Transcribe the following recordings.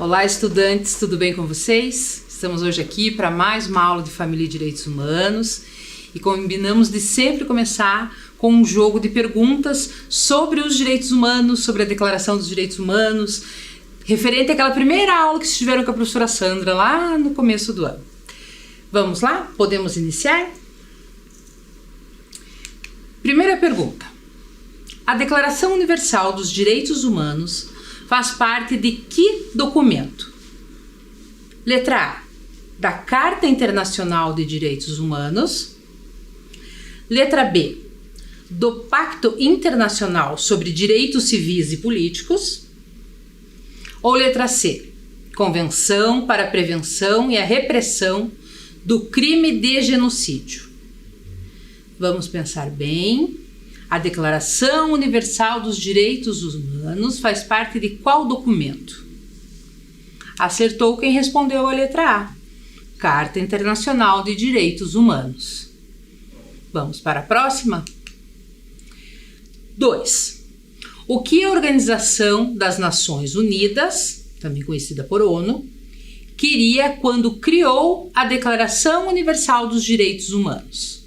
Olá, estudantes, tudo bem com vocês? Estamos hoje aqui para mais uma aula de Família e Direitos Humanos e combinamos de sempre começar com um jogo de perguntas sobre os direitos humanos, sobre a Declaração dos Direitos Humanos, referente àquela primeira aula que vocês tiveram com a professora Sandra lá no começo do ano. Vamos lá? Podemos iniciar? Primeira pergunta. A Declaração Universal dos Direitos Humanos faz parte de que documento? Letra A, da Carta Internacional de Direitos Humanos. Letra B, do Pacto Internacional sobre Direitos Civis e Políticos. Ou letra C, Convenção para a Prevenção e a Repressão do Crime de Genocídio. Vamos pensar bem. A Declaração Universal dos Direitos Humanos faz parte de qual documento? Acertou quem respondeu a letra A, Carta Internacional de Direitos Humanos. Vamos para a próxima? 2. O que a Organização das Nações Unidas, também conhecida por ONU, queria quando criou a Declaração Universal dos Direitos Humanos?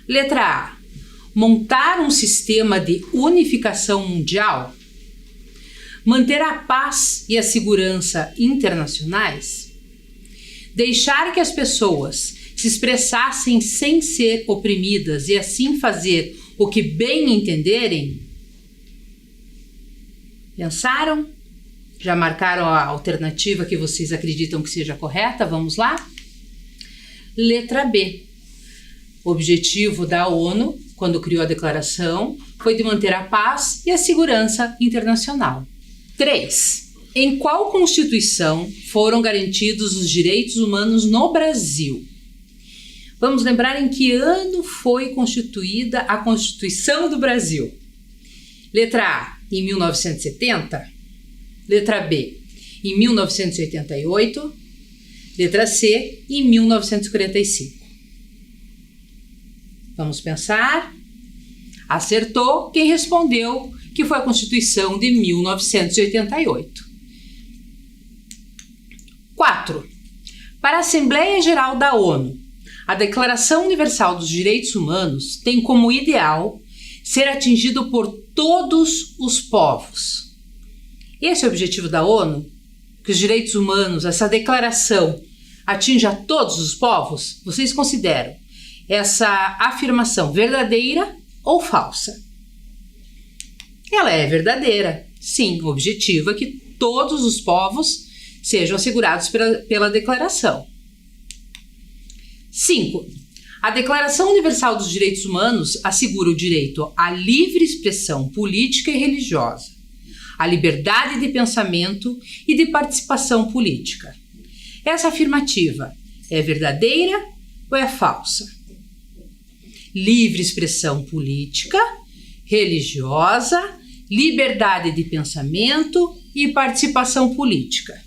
Letra A, montar um sistema de unificação mundial? Manter a paz e a segurança internacionais? Deixar que as pessoas se expressassem sem ser oprimidas e assim fazer o que bem entenderem? Pensaram? Já marcaram a alternativa que vocês acreditam que seja correta? Vamos lá? Letra B. O objetivo da ONU, quando criou a declaração, foi de manter a paz e a segurança internacional. 3. Em qual Constituição foram garantidos os direitos humanos no Brasil? Vamos lembrar em que ano foi constituída a Constituição do Brasil. Letra A, em 1970. Letra B, em 1988. Letra C, em 1945. Vamos pensar. Acertou quem respondeu que foi a Constituição de 1988. 4. Para a Assembleia Geral da ONU, a Declaração Universal dos Direitos Humanos tem como ideal ser atingido por todos os povos. Esse é o objetivo da ONU? Que os direitos humanos, essa declaração, atinja todos os povos? Vocês consideram essa afirmação verdadeira ou falsa? Ela é verdadeira. Sim, o objetivo é que todos os povos sejam assegurados pela declaração. 5. A Declaração Universal dos Direitos Humanos assegura o direito à livre expressão política e religiosa, à liberdade de pensamento e de participação política. Essa afirmativa é verdadeira ou é falsa? Livre expressão política, religiosa, liberdade de pensamento e participação política.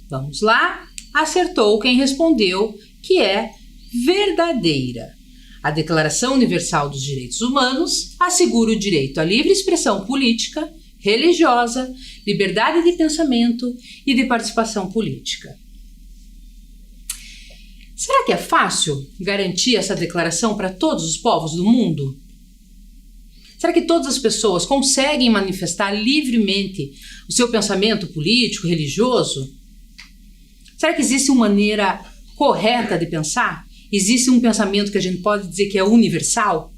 Vamos lá? Acertou quem respondeu que é verdadeira. A Declaração Universal dos Direitos Humanos assegura o direito à livre expressão política, religiosa, liberdade de pensamento e de participação política. Será que é fácil garantir essa declaração para todos os povos do mundo? Será que todas as pessoas conseguem manifestar livremente o seu pensamento político, religioso? Será que existe uma maneira correta de pensar? Existe um pensamento que a gente pode dizer que é universal?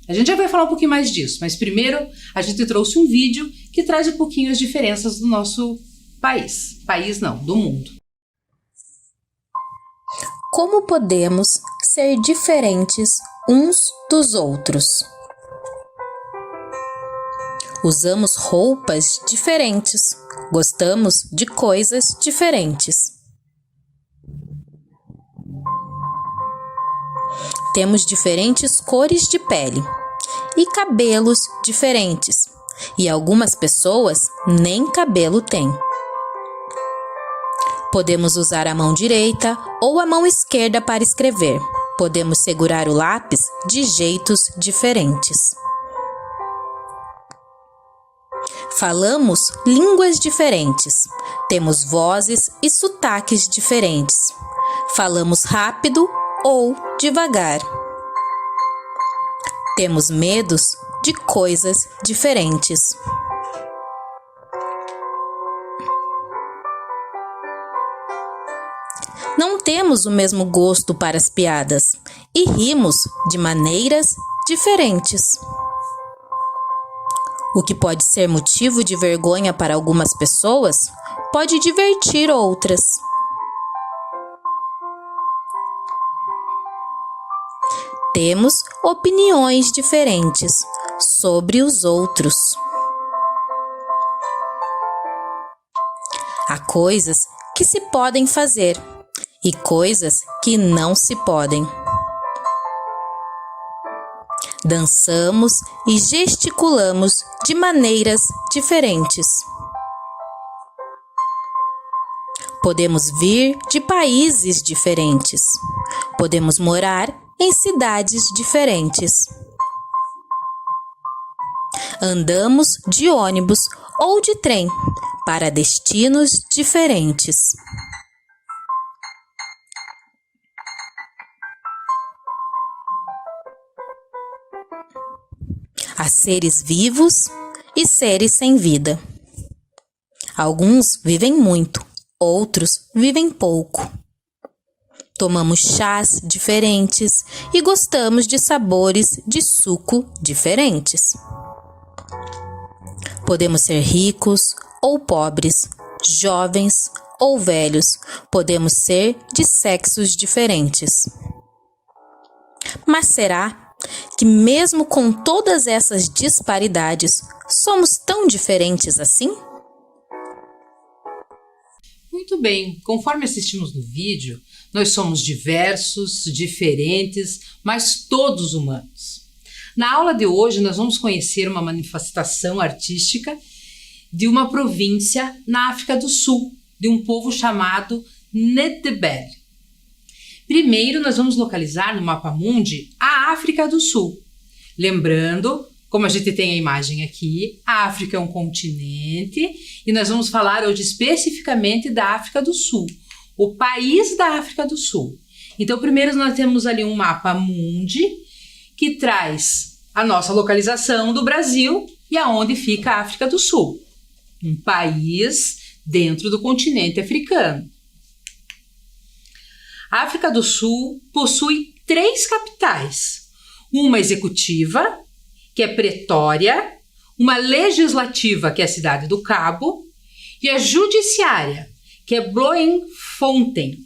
A gente já vai falar um pouquinho mais disso, mas primeiro a gente trouxe um vídeo que traz um pouquinho as diferenças do nosso país. País não, do mundo. Como podemos ser diferentes uns dos outros? Usamos roupas diferentes, gostamos de coisas diferentes. Temos diferentes cores de pele e cabelos diferentes, e algumas pessoas nem cabelo têm. Podemos usar a mão direita ou a mão esquerda para escrever. Podemos segurar o lápis de jeitos diferentes. Falamos línguas diferentes. Temos vozes e sotaques diferentes. Falamos rápido ou devagar. Temos medos de coisas diferentes. Não temos o mesmo gosto para as piadas e rimos de maneiras diferentes. O que pode ser motivo de vergonha para algumas pessoas pode divertir outras. Temos opiniões diferentes sobre os outros. Há coisas que se podem fazer e coisas que não se podem. Dançamos e gesticulamos de maneiras diferentes. Podemos vir de países diferentes. Podemos morar em cidades diferentes. Andamos de ônibus ou de trem para destinos diferentes. Há seres vivos e seres sem vida. Alguns vivem muito, outros vivem pouco. Tomamos chás diferentes e gostamos de sabores de suco diferentes. Podemos ser ricos ou pobres, jovens ou velhos. Podemos ser de sexos diferentes. Mas será que mesmo com todas essas disparidades, somos tão diferentes assim? Muito bem, conforme assistimos no vídeo, nós somos diversos, diferentes, mas todos humanos. Na aula de hoje, nós vamos conhecer uma manifestação artística de uma província na África do Sul, de um povo chamado Ndebele. Primeiro, nós vamos localizar no mapa mundi a África do Sul. Lembrando, como a gente tem a imagem aqui, a África é um continente e nós vamos falar hoje especificamente da África do Sul, o país da África do Sul. Então, primeiro nós temos ali um mapa mundi que traz a nossa localização do Brasil e aonde fica a África do Sul, um país dentro do continente africano. A África do Sul possui 3 capitais, uma executiva, que é Pretória, uma legislativa, que é a cidade do Cabo, e a judiciária, que é Bloemfontein.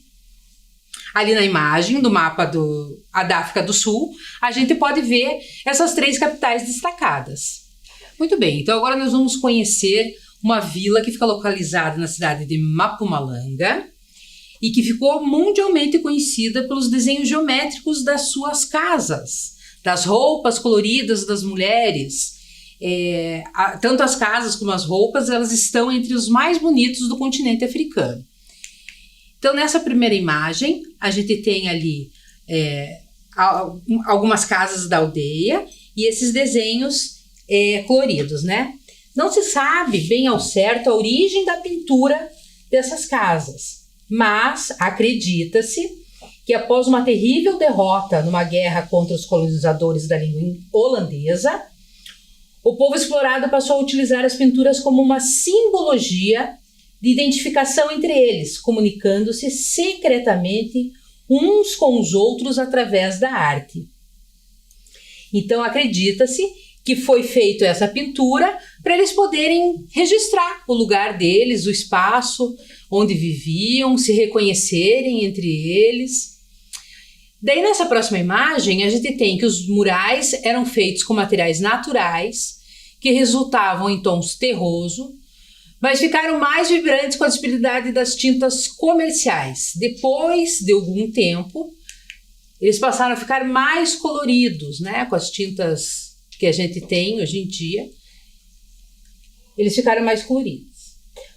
Ali na imagem do mapa da África do Sul, a gente pode ver essas 3 capitais destacadas. Muito bem, então agora nós vamos conhecer uma vila que fica localizada na cidade de Mpumalanga, e que ficou mundialmente conhecida pelos desenhos geométricos das suas casas, das roupas coloridas das mulheres. Tanto as casas como as roupas, elas estão entre os mais bonitos do continente africano. Então, nessa primeira imagem, a gente tem ali algumas casas da aldeia e esses desenhos coloridos, né? Não se sabe bem ao certo a origem da pintura dessas casas, mas acredita-se que após uma terrível derrota numa guerra contra os colonizadores da língua holandesa, o povo explorado passou a utilizar as pinturas como uma simbologia de identificação entre eles, comunicando-se secretamente uns com os outros através da arte. Então acredita-se que foi feita essa pintura para eles poderem registrar o lugar deles, o espaço onde viviam, se reconhecerem entre eles. Daí nessa próxima imagem a gente tem que os murais eram feitos com materiais naturais que resultavam em tons terroso, mas ficaram mais vibrantes com a disponibilidade das tintas comerciais. Depois de algum tempo, eles passaram a ficar mais coloridos, né, com as tintas que a gente tem hoje em dia. Eles ficaram mais coloridos.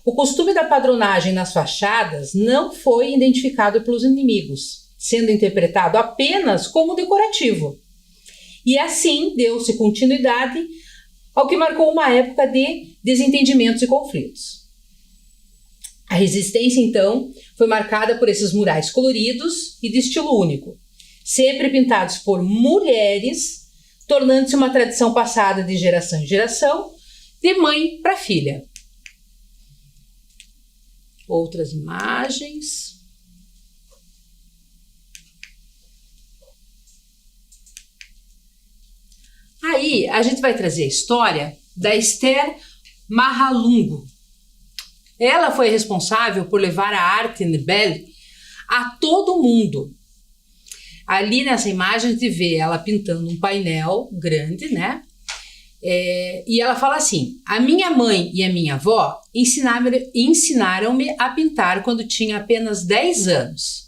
O costume da padronagem nas fachadas não foi identificado pelos inimigos, sendo interpretado apenas como decorativo. E assim deu-se continuidade ao que marcou uma época de desentendimentos e conflitos. A resistência, então, foi marcada por esses murais coloridos e de estilo único, sempre pintados por mulheres, tornando-se uma tradição passada de geração em geração, de mãe para filha. Outras imagens. Aí a gente vai trazer a história da Esther Mahalungu. Ela foi responsável por levar a arte Ndebele a todo mundo. Ali nessa imagem a gente vê ela pintando um painel grande, né? E ela fala assim: a minha mãe e a minha avó ensinaram-me a pintar quando tinha apenas 10 anos.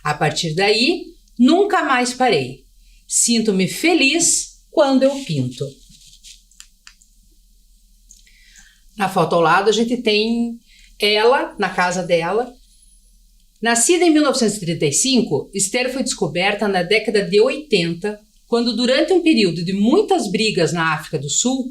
A partir daí, nunca mais parei. Sinto-me feliz quando eu pinto. Na foto ao lado a gente tem ela na casa dela. Nascida em 1935, Esther foi descoberta na década de 80, quando durante um período de muitas brigas na África do Sul,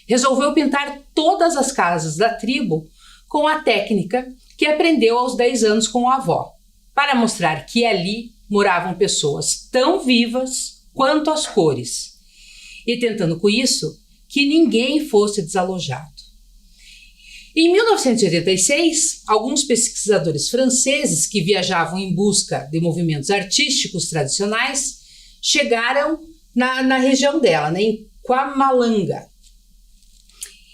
resolveu pintar todas as casas da tribo com a técnica que aprendeu aos 10 anos com a avó, para mostrar que ali moravam pessoas tão vivas quanto as cores, e tentando com isso que ninguém fosse desalojado. Em 1986, alguns pesquisadores franceses que viajavam em busca de movimentos artísticos tradicionais chegaram na região dela, né, em Kwamalanga,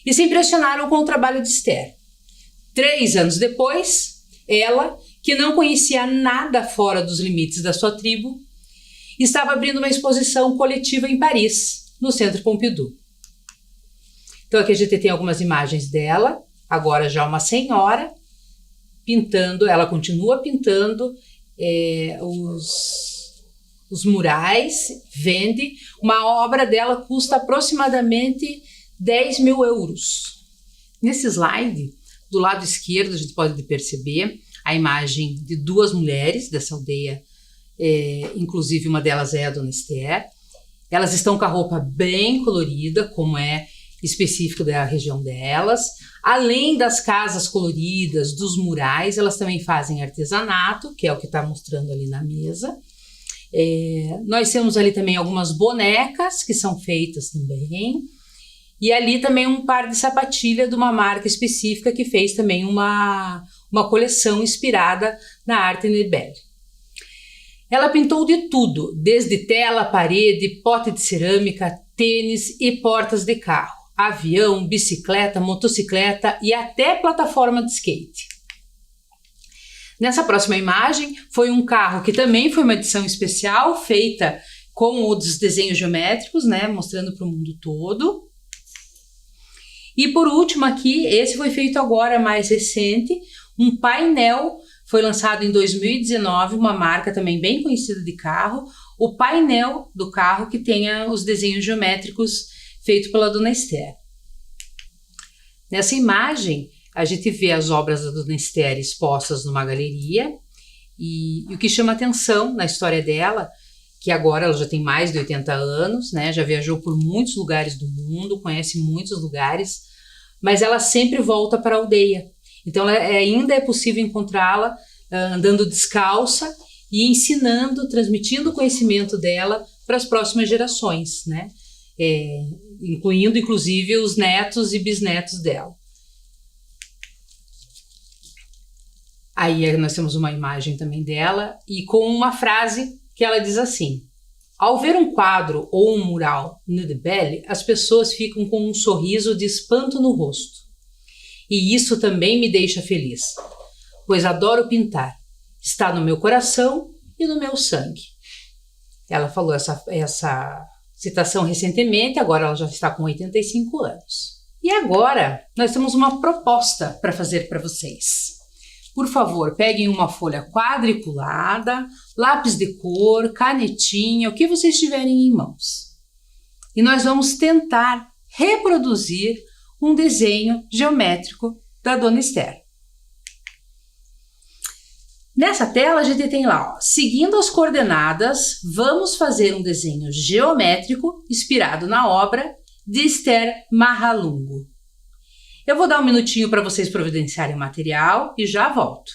e se impressionaram com o trabalho de Esther. 3 anos depois, ela, que não conhecia nada fora dos limites da sua tribo, estava abrindo uma exposição coletiva em Paris, no Centro Pompidou. Então aqui a gente tem algumas imagens dela, agora já uma senhora, pintando. Ela continua pintando os murais, vende. Uma obra dela custa aproximadamente 10 mil euros. Nesse slide, do lado esquerdo, a gente pode perceber a imagem de 2 mulheres dessa aldeia, inclusive uma delas é a Dona Esther. Elas estão com a roupa bem colorida, como é específico da região delas. Além das casas coloridas, dos murais, elas também fazem artesanato, que é o que está mostrando ali na mesa. Nós temos ali também algumas bonecas que são feitas também. E ali também um par de sapatilha de uma marca específica que fez também uma coleção inspirada na arte Ndebele. Ela pintou de tudo, desde tela, parede, pote de cerâmica, tênis e portas de carro, avião, bicicleta, motocicleta e até plataforma de skate. Nessa próxima imagem foi um carro que também foi uma edição especial, feita com os desenhos geométricos, né, mostrando para o mundo todo. E por último aqui, esse foi feito agora mais recente, um painel. Foi lançado em 2019, uma marca também bem conhecida de carro, o painel do carro que tenha os desenhos geométricos feitos pela Dona Esther. Nessa imagem, a gente vê as obras da Dona Esther expostas numa galeria, e o que chama atenção na história dela, que agora ela já tem mais de 80 anos, né, já viajou por muitos lugares do mundo, conhece muitos lugares, mas ela sempre volta para a aldeia. Então ainda é possível encontrá-la andando descalça e ensinando, transmitindo o conhecimento dela para as próximas gerações, né? Incluindo inclusive os netos e bisnetos dela. Aí nós temos uma imagem também dela e com uma frase que ela diz assim: ao ver um quadro ou um mural Ndebele, as pessoas ficam com um sorriso de espanto no rosto. E isso também me deixa feliz, pois adoro pintar. Está no meu coração e no meu sangue. Ela falou essa citação recentemente, agora ela já está com 85 anos. E agora nós temos uma proposta para fazer para vocês. Por favor, peguem uma folha quadriculada, lápis de cor, canetinha, o que vocês tiverem em mãos. E nós vamos tentar reproduzir um desenho geométrico da Dona Esther. Nessa tela a gente tem lá, ó, seguindo as coordenadas, vamos fazer um desenho geométrico inspirado na obra de Esther Mahalungu. Eu vou dar um minutinho para vocês providenciarem o material e já volto.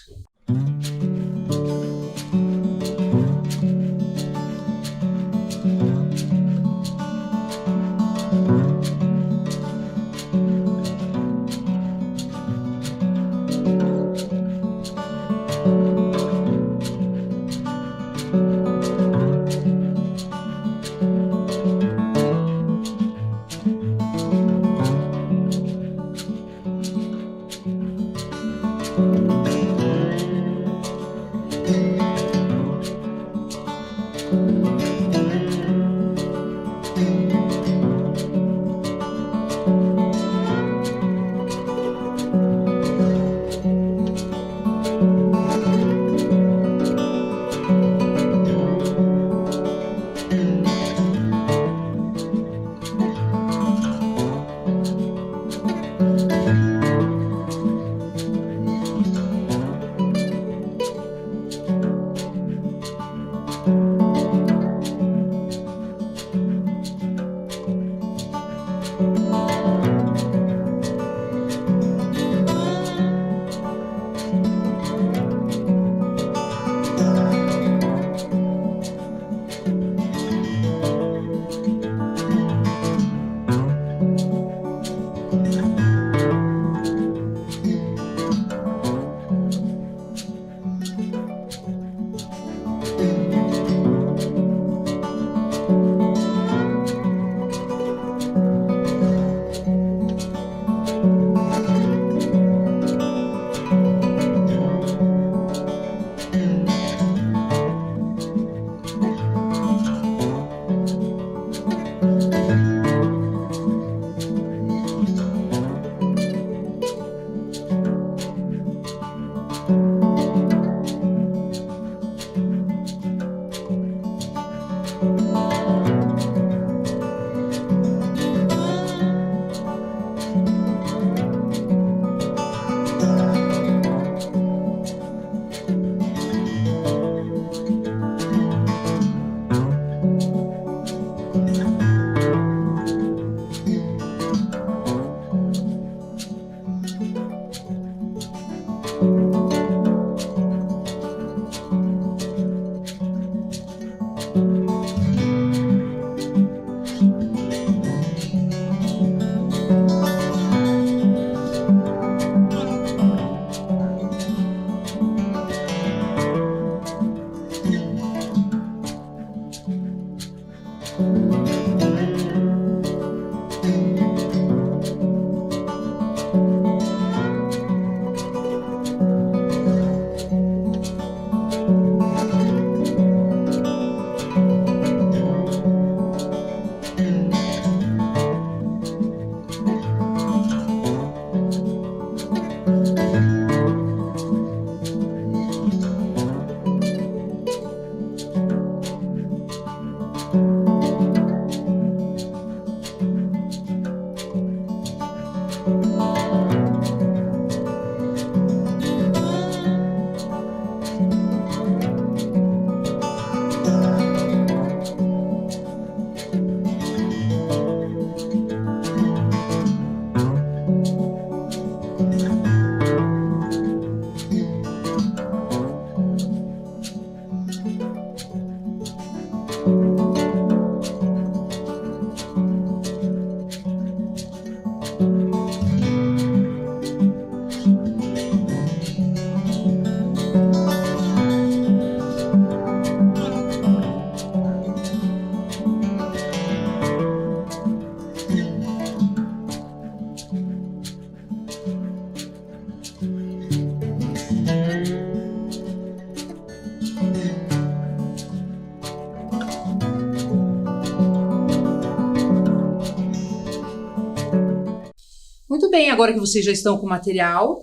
Muito bem, agora que vocês já estão com o material,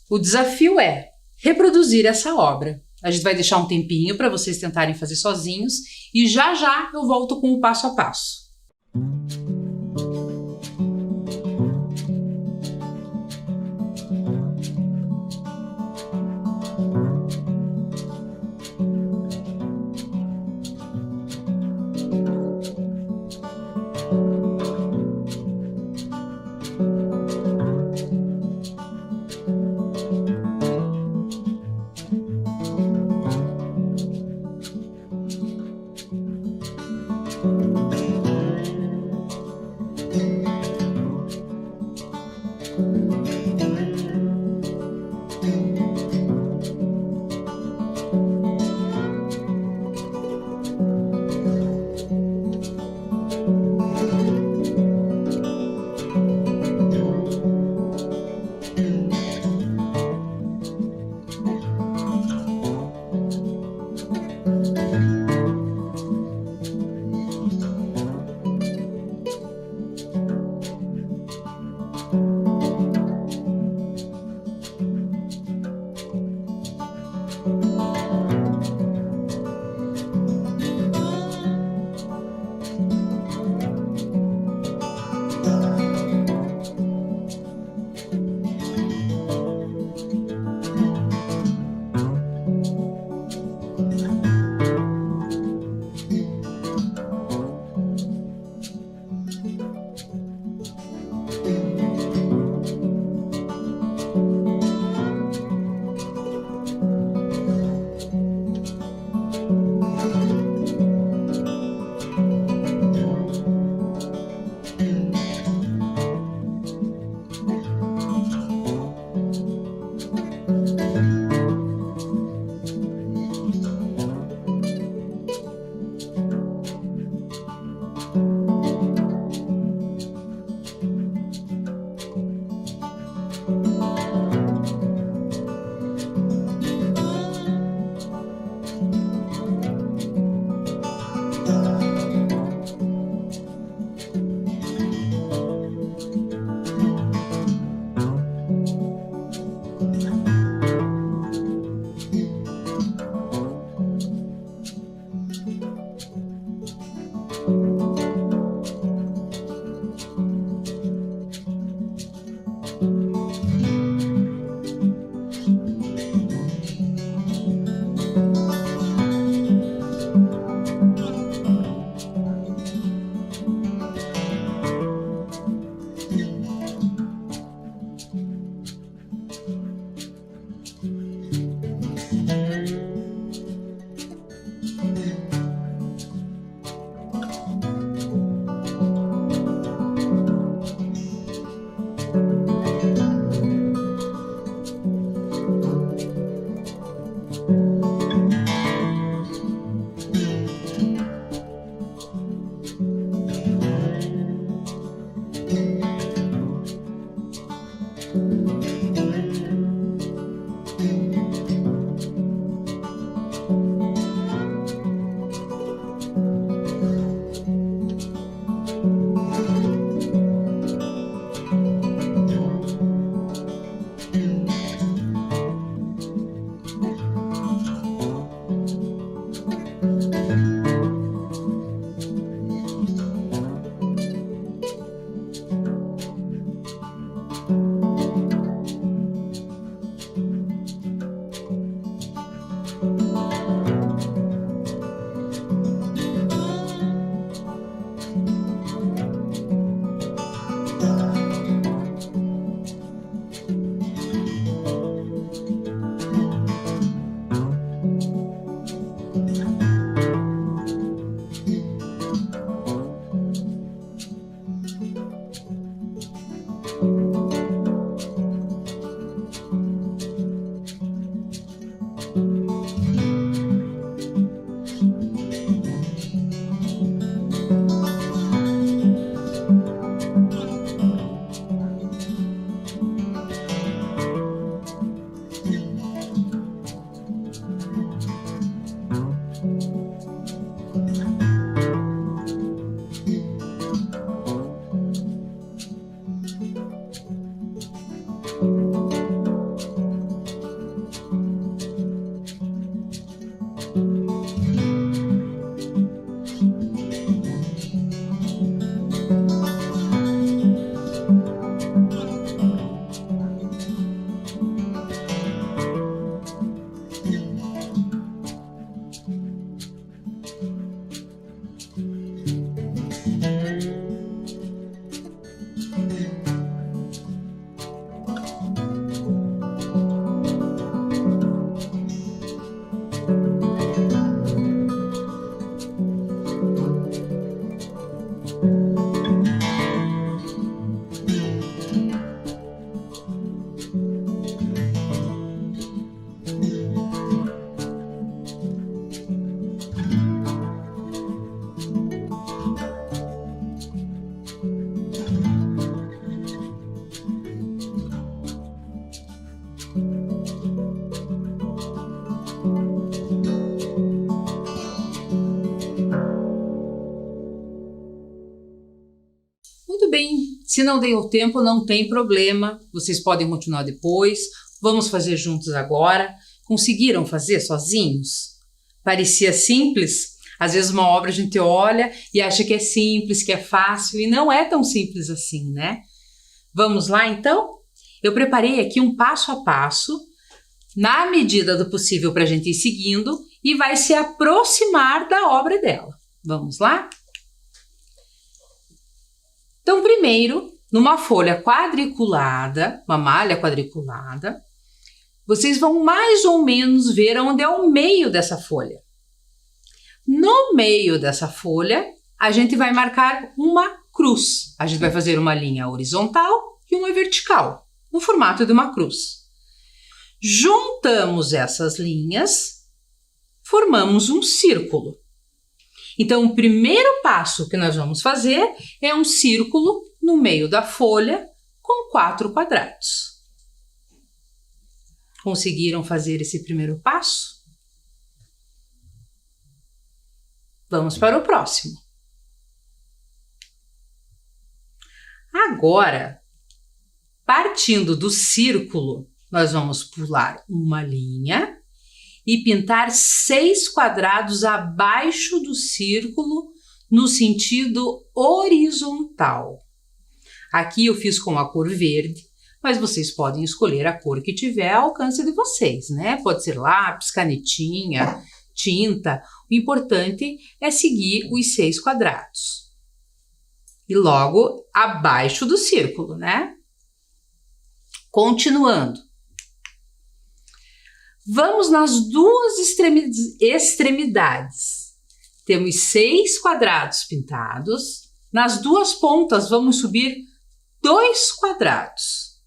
o desafio é reproduzir essa obra. A gente vai deixar um tempinho para vocês tentarem fazer sozinhos e já já eu volto com o passo a passo. Muito bem, se não deu tempo, não tem problema, vocês podem continuar depois, vamos fazer juntos agora. Conseguiram fazer sozinhos? Parecia simples? Às vezes uma obra a gente olha e acha que é simples, que é fácil, e não é tão simples assim, né? Vamos lá então? Eu preparei aqui um passo a passo, na medida do possível para a gente ir seguindo, e vai se aproximar da obra dela. Vamos lá? Então, primeiro, numa folha quadriculada, uma malha quadriculada, vocês vão mais ou menos ver onde é o meio dessa folha. No meio dessa folha, a gente vai marcar uma cruz. A gente vai fazer uma linha horizontal e uma vertical, no formato de uma cruz. Juntamos essas linhas, formamos um círculo. Então, o primeiro passo que nós vamos fazer é um círculo no meio da folha com 4 quadrados. Conseguiram fazer esse primeiro passo? Vamos para o próximo. Agora, partindo do círculo, nós vamos pular uma linha e pintar 6 quadrados abaixo do círculo no sentido horizontal. Aqui eu fiz com a cor verde, mas vocês podem escolher a cor que tiver ao alcance de vocês, né? Pode ser lápis, canetinha, tinta. O importante é seguir os 6 quadrados. E logo abaixo do círculo, né? Continuando. Vamos nas duas extremidades. Temos 6 quadrados pintados. Nas duas pontas vamos subir 2 quadrados.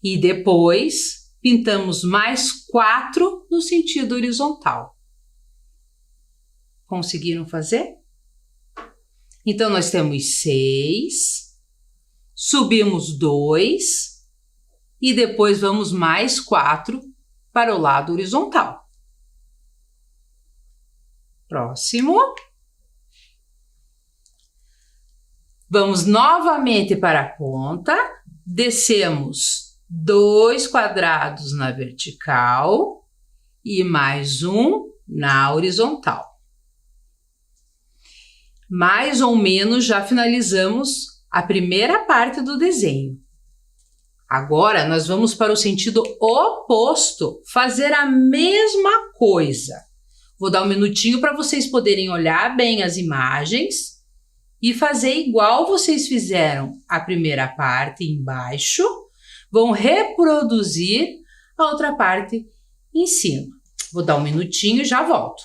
E depois pintamos mais 4 no sentido horizontal. Conseguiram fazer? Então, nós temos 6, subimos 2 e depois vamos mais 4 para o lado horizontal. Próximo. Vamos novamente para a ponta, descemos 2 quadrados na vertical e mais 1 na horizontal. Mais ou menos já finalizamos a primeira parte do desenho. Agora nós vamos para o sentido oposto, fazer a mesma coisa. Vou dar um minutinho para vocês poderem olhar bem as imagens e fazer igual vocês fizeram a primeira parte embaixo, vão reproduzir a outra parte em cima. Vou dar um minutinho e já volto.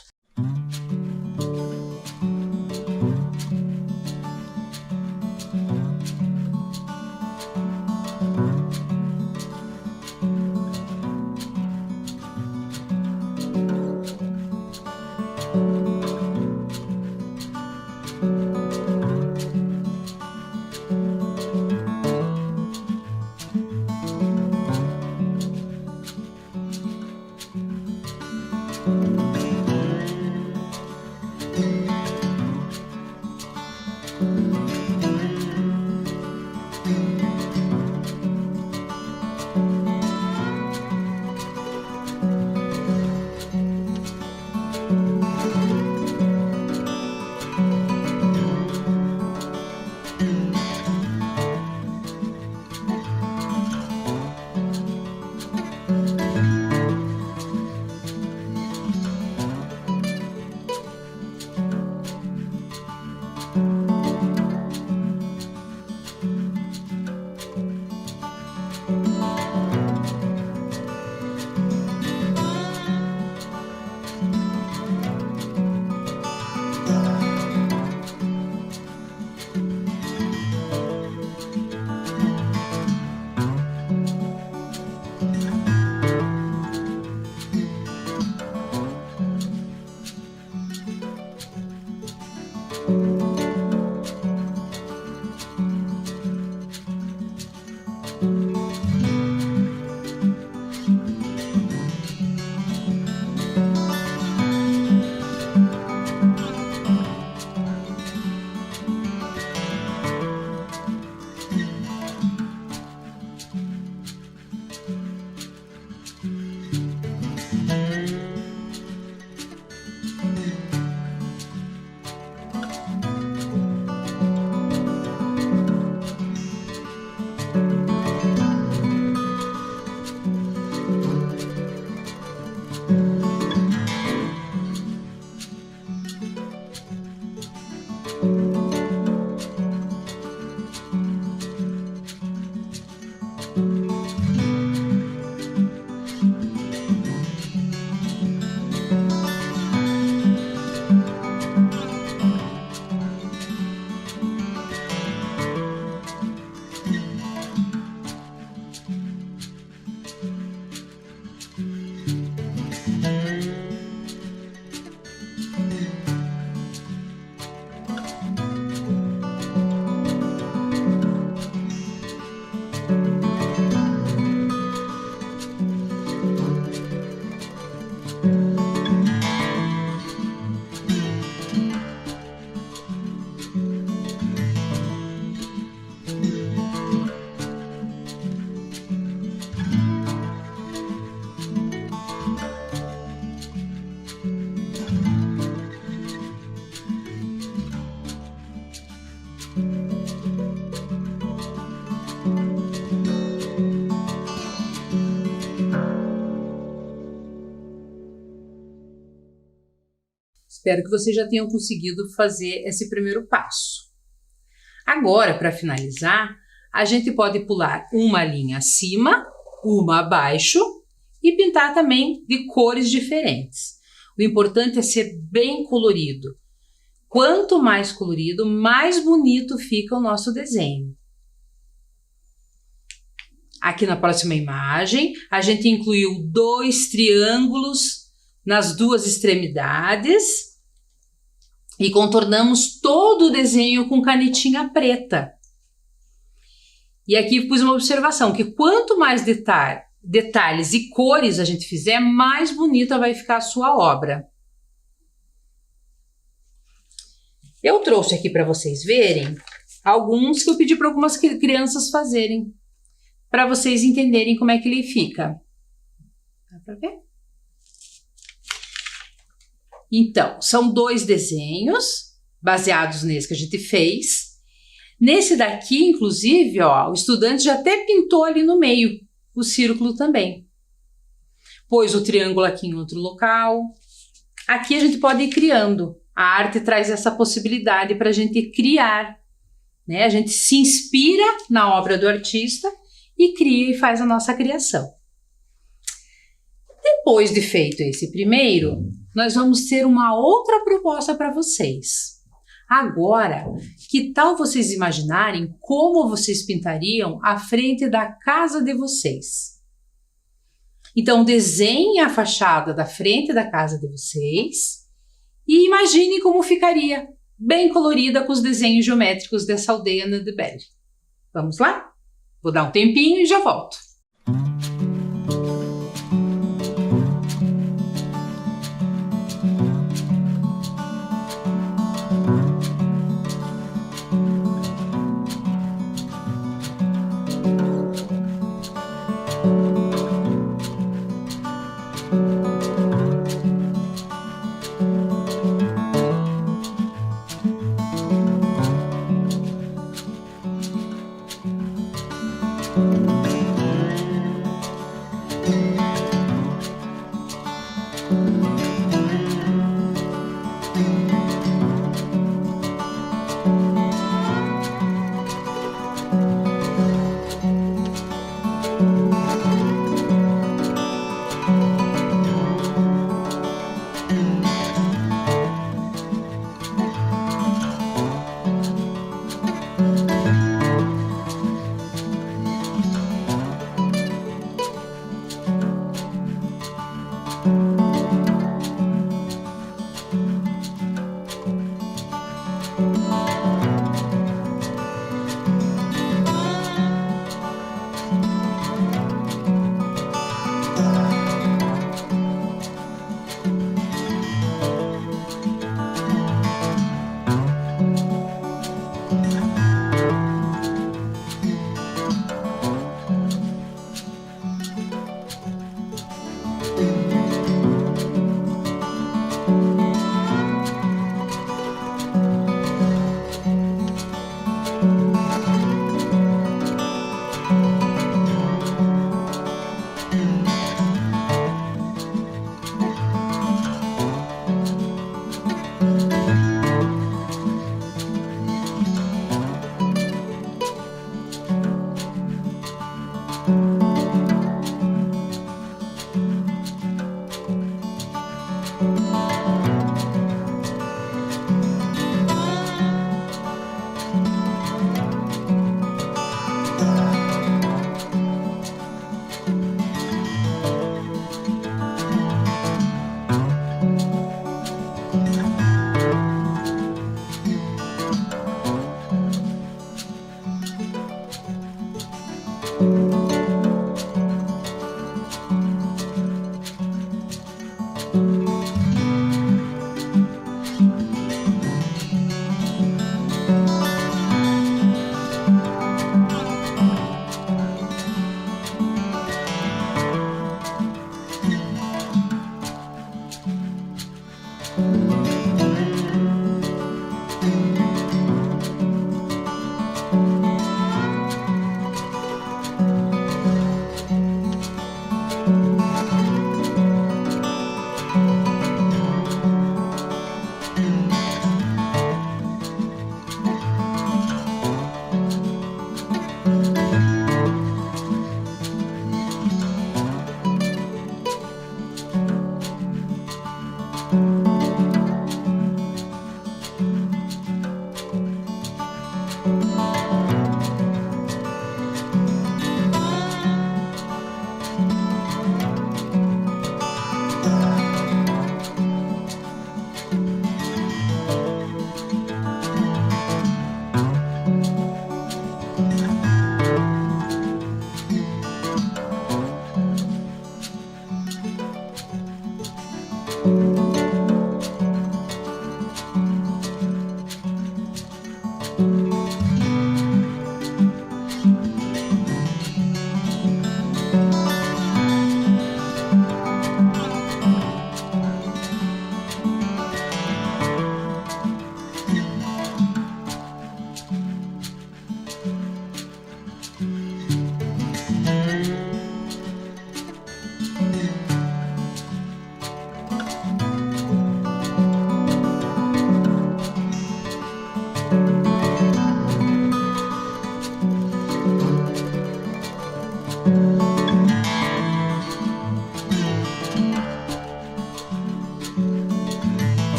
Espero que vocês já tenham conseguido fazer esse primeiro passo. Agora, para finalizar, a gente pode pular uma linha acima, uma abaixo e pintar também de cores diferentes. O importante é ser bem colorido. Quanto mais colorido, mais bonito fica o nosso desenho. Aqui na próxima imagem, a gente incluiu 2 triângulos nas 2 extremidades e contornamos todo o desenho com canetinha preta. E aqui pus uma observação, que quanto mais detalhes e cores a gente fizer, mais bonita vai ficar a sua obra. Eu trouxe aqui para vocês verem alguns que eu pedi para algumas crianças fazerem, para vocês entenderem como é que ele fica. Dá para ver? Então, são 2 desenhos baseados nesse que a gente fez. Nesse daqui, inclusive, ó, o estudante já até pintou ali no meio o círculo também. Pôs o triângulo aqui em outro local. Aqui a gente pode ir criando. A arte traz essa possibilidade para a gente criar, né? A gente se inspira na obra do artista e cria e faz a nossa criação. Depois de feito esse primeiro, nós vamos ter uma outra proposta para vocês. Agora, que tal vocês imaginarem como vocês pintariam a frente da casa de vocês? Então, desenhe a fachada da frente da casa de vocês e imagine como ficaria, bem colorida com os desenhos geométricos dessa aldeia Nandebele. Vamos lá? Vou dar um tempinho e já volto.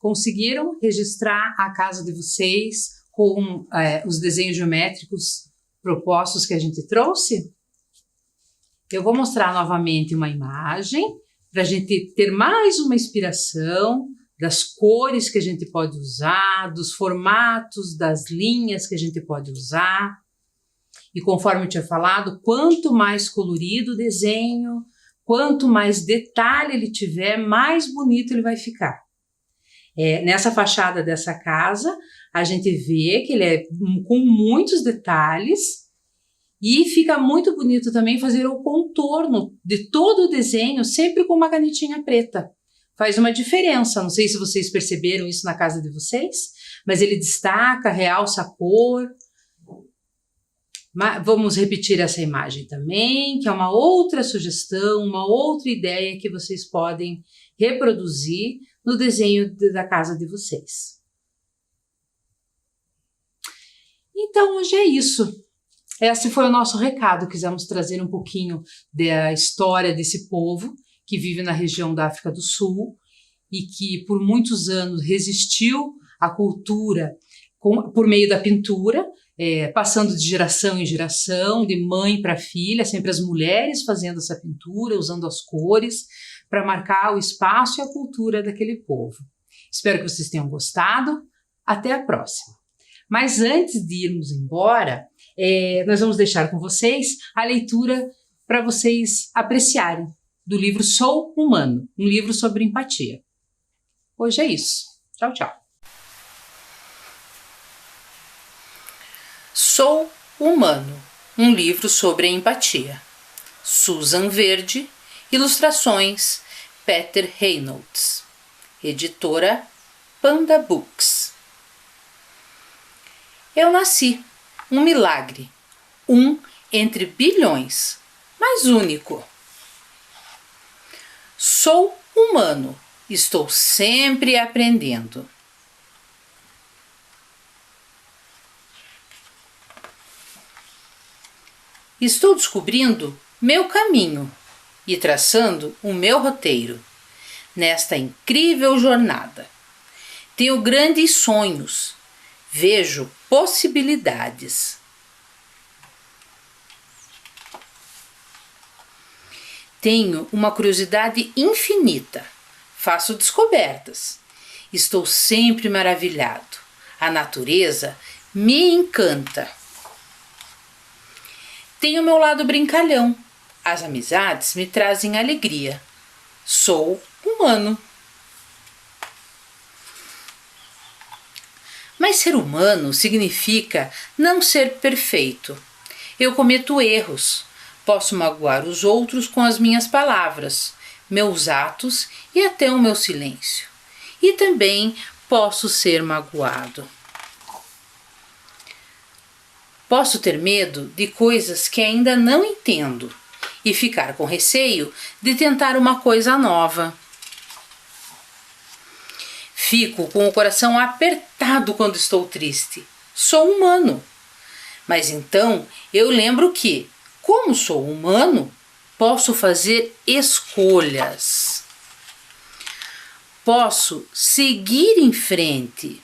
Conseguiram registrar a casa de vocês com os desenhos geométricos propostos que a gente trouxe? Eu vou mostrar novamente uma imagem para a gente ter mais uma inspiração das cores que a gente pode usar, dos formatos, das linhas que a gente pode usar. E conforme eu tinha falado, quanto mais colorido o desenho, quanto mais detalhe ele tiver, mais bonito ele vai ficar. Nessa fachada dessa casa, a gente vê que ele é com muitos detalhes e fica muito bonito também fazer o contorno de todo o desenho, sempre com uma canetinha preta. Faz uma diferença, não sei se vocês perceberam isso na casa de vocês, mas ele destaca, realça a cor. Vamos repetir essa imagem também, que é uma outra sugestão, uma outra ideia que vocês podem reproduzir no desenho da casa de vocês. Então, hoje é isso. Esse foi o nosso recado. Quisemos trazer um pouquinho da história desse povo que vive na região da África do Sul e que por muitos anos resistiu à cultura por meio da pintura, passando de geração em geração, de mãe para filha, sempre as mulheres fazendo essa pintura, usando as cores, para marcar o espaço e a cultura daquele povo. Espero que vocês tenham gostado. Até a próxima. Mas antes de irmos embora, nós vamos deixar com vocês a leitura para vocês apreciarem do livro Sou Humano, um livro sobre empatia. Hoje é isso. Tchau, tchau. Sou Humano, um livro sobre a empatia. Susan Verde, ilustrações Peter Reynolds, editora Panda Books. Eu nasci, um milagre, um entre bilhões, mas único. Sou humano, estou sempre aprendendo. Estou descobrindo meu caminho e traçando o meu roteiro nesta incrível jornada. Tenho grandes sonhos, vejo possibilidades. Tenho uma curiosidade infinita, faço descobertas, estou sempre maravilhado. A natureza me encanta. Tenho meu lado brincalhão, as amizades me trazem alegria. Sou humano. Mas ser humano significa não ser perfeito. Eu cometo erros. Posso magoar os outros com as minhas palavras, meus atos e até o meu silêncio. E também posso ser magoado. Posso ter medo de coisas que ainda não entendo e ficar com receio de tentar uma coisa nova. Fico com o coração apertado quando estou triste. Sou humano. Mas então eu lembro que, como sou humano, posso fazer escolhas. Posso seguir em frente.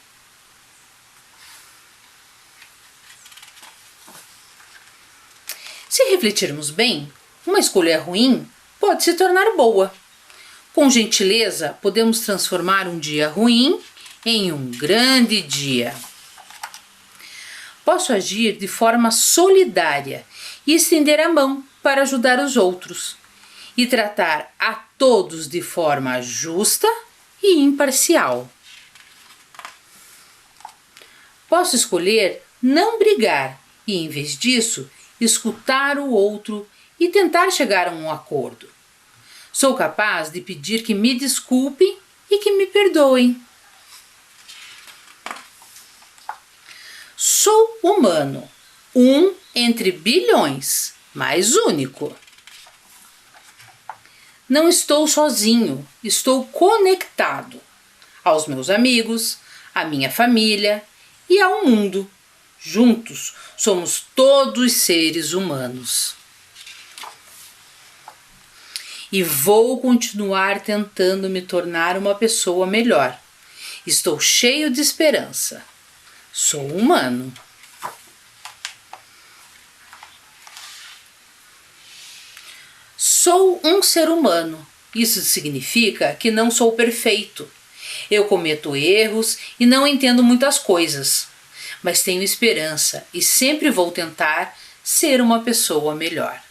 Se refletirmos bem, uma escolha ruim pode se tornar boa. Com gentileza, podemos transformar um dia ruim em um grande dia. Posso agir de forma solidária e estender a mão para ajudar os outros e tratar a todos de forma justa e imparcial. Posso escolher não brigar e, em vez disso, escutar o outro e tentar chegar a um acordo. Sou capaz de pedir que me desculpem e que me perdoem. Sou humano, um entre bilhões, mas único. Não estou sozinho, estou conectado aos meus amigos, à minha família e ao mundo. Juntos, somos todos seres humanos. E vou continuar tentando me tornar uma pessoa melhor. Estou cheio de esperança. Sou humano. Sou um ser humano. Isso significa que não sou perfeito. Eu cometo erros e não entendo muitas coisas, mas tenho esperança e sempre vou tentar ser uma pessoa melhor.